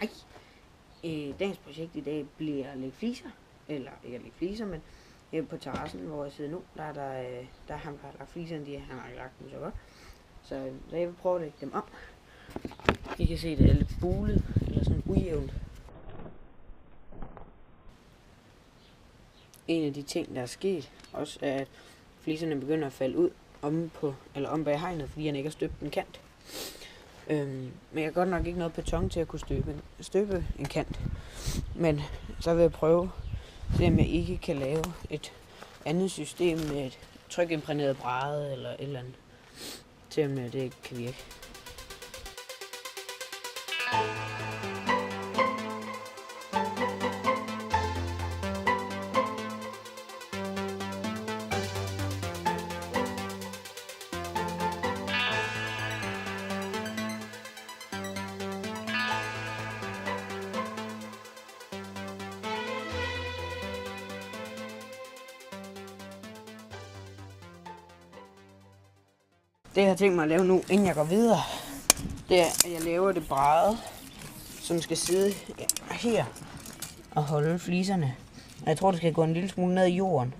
Ej, dagens projekt i dag bliver at lægge fliser. Eller ikke at lægge fliser, men på terrassen, hvor jeg sidder nu, der er ham, der har lagt fliserne, han har ikke lagt dem så godt. Så jeg vil prøve at lægge dem om. I kan se, det er lidt bulet, eller sådan ujævnt. En af de ting, der er sket, også er, at fliserne begynder at falde ud om bag hegnet, fordi han ikke har støbt en kant. Men jeg har godt nok ikke noget beton til at kunne støbe en kant. Men så vil jeg prøve, se om jeg ikke kan lave et andet system med et trykimprægneret bræde eller et eller andet, til om det kan virke. Det jeg har tænkt mig at lave nu, inden jeg går videre, det er, at jeg laver det bræde, som skal sidde her og holde fliserne. Og jeg tror, det skal gå en lille smule ned i jorden.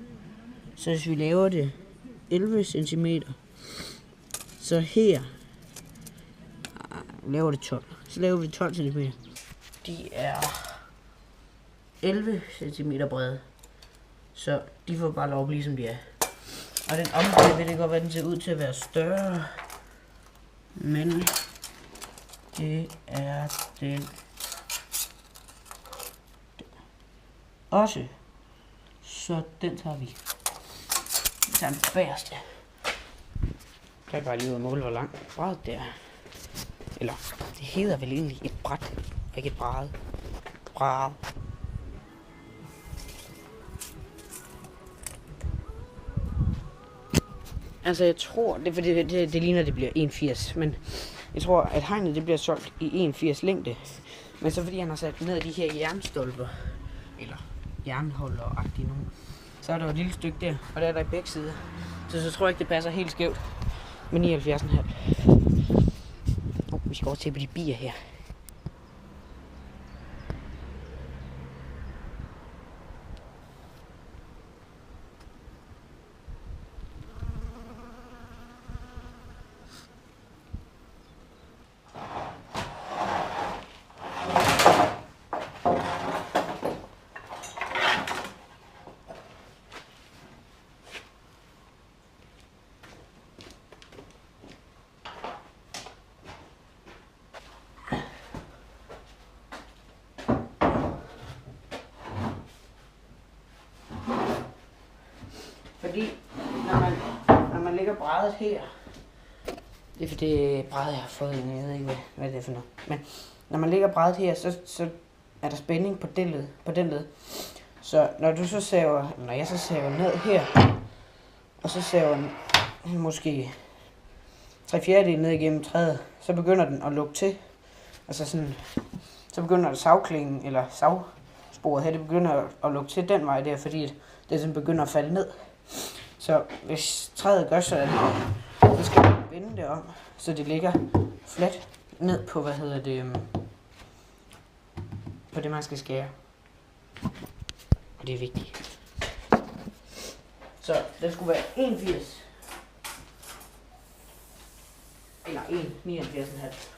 Så hvis vi laver det 11 cm, så her laver det 12. Så laver vi 12 cm. De er 11 cm brede, så de får bare lov at blive, som de er. Og den område vil det godt være, den ser ud til at være større, men det er den også. Så den tager vi. Vi tager den bagerste. Jeg kan bare lige ud og måle, hvor langt brædet det er. Eller, det hedder vel egentlig et bræt, ikke et bræde. Bræde. Altså jeg tror, det er fordi det ligner, det bliver 1,80, men jeg tror, at hegnet det bliver solgt i 1,80 længde. Men så fordi han har sat ned af de her jernstolper, eller jernholder-agtige nogen, så er der jo et lille stykke der, og der er der i begge sider. Så tror jeg ikke, det passer helt skævt med 79,5. Vi skal også se på de bier her. Fordi når man lægger brædet her, det er for det bræd, jeg har fået, jeg ved ikke, hvad det er for noget. Men når man lægger brædet her, så er der spænding på den led. Så når jeg så saver ned her, og så saver måske 3/4 ned igennem træet, så begynder den at lukke til. Altså sådan, så begynder det savklingen, eller savsporet her, det begynder at lukke til den vej der, fordi det sådan begynder at falde ned. Så hvis træet gør så skal man vende det om, så det ligger fladt ned på, på det man skal skære. Og det er vigtigt. Så det skulle være 1,80. Eller 1,79,5.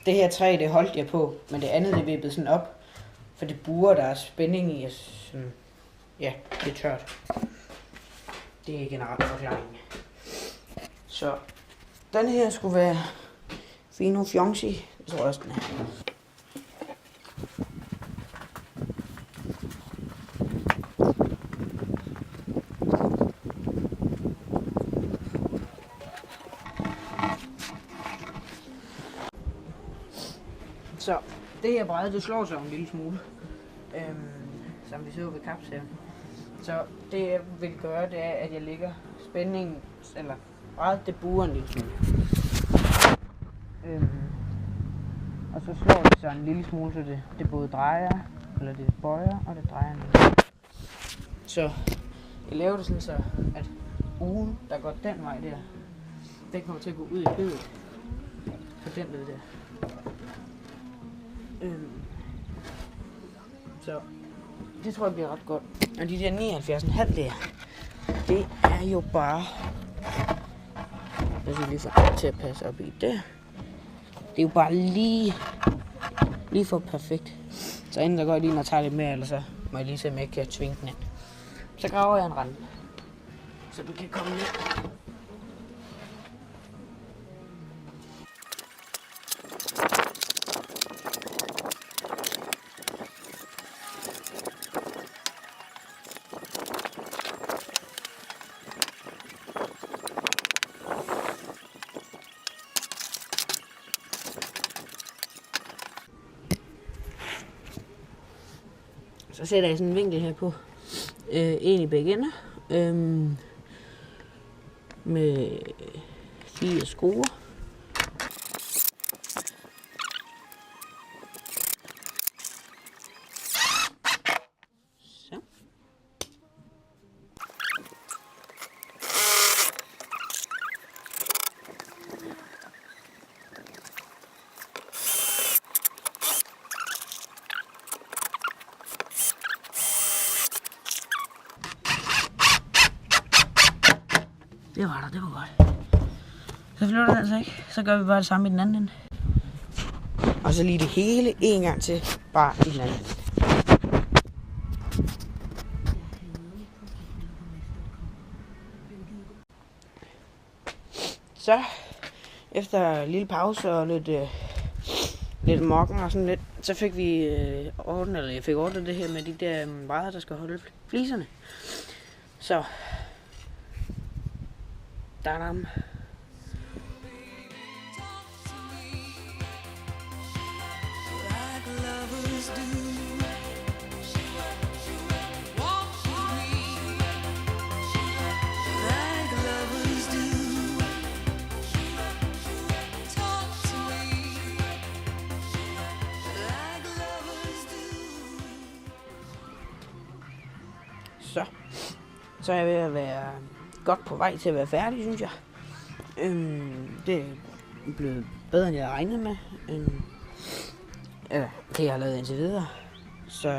Det her træ, det holdt jeg på, men det andet, det vippede sådan op, for det buer, der er spænding i, sådan, ja, det er tørt. Det er generelt forklaringen. Så den her skulle være Fino Fionci, det tror jeg også den er. Så det her bræde, det slår sig en lille smule. Som vi så ved kapsæven. Så det jeg vil gøre, det er, at jeg lægger spændingen, eller brædet, det buer en lille smule. Og så slår det sig en lille smule, så det både drejer, eller det bøjer, og det drejer en lille. Så jeg laver det sådan så, at ugen, der går den vej der, den kommer til at gå ud i bedet. På den led der. Så det tror jeg bliver ret godt. Og de der 79,5 der, det er jo bare... Jeg skal lige få det til at passe op i det. Det er jo bare lige for perfekt. Så inden der går jeg lige ind og tager lidt mere, eller så må jeg lige se, om jeg kan tvinge den ind. Så graver jeg en rand, så du kan komme ned. Så sætter jeg sådan en vinkel her på. En i begge ender. Med 4 skruer. Så. Det var der, det var godt. Så flytter den altså ikke. Så gør vi bare det samme i den anden ende. Og så lige det hele en gang til, bare i den anden ende. Så, efter en lille pause og lidt mokken og sådan lidt, så fik vi jeg fik ordnet det her med de der brædder, der skal holde fliserne. Så Dadam. Så er jeg ved at være godt på vej til at være færdig, synes jeg. Det er blevet bedre, end jeg havde regnet med. Det jeg har lavet indtil videre. Så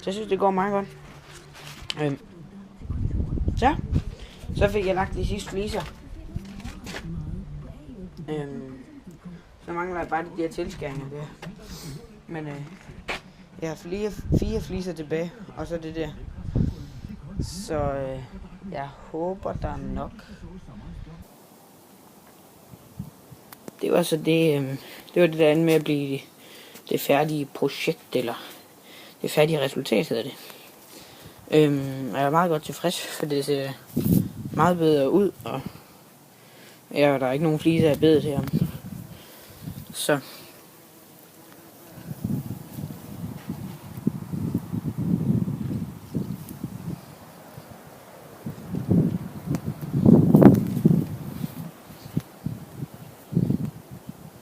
jeg synes, det går meget godt. Så fik jeg lagt de sidste fliser. Så mangler jeg bare de der tilskæringer der. Men jeg har 4 fliser tilbage, og så det der. Så jeg håber, der er nok. Det var så det var det der andet med at blive det færdige projekt, eller det færdige resultat hedder det. Jeg er meget godt tilfreds, for det ser meget bedre ud, og der er ikke nogen fliser af bedet her. Så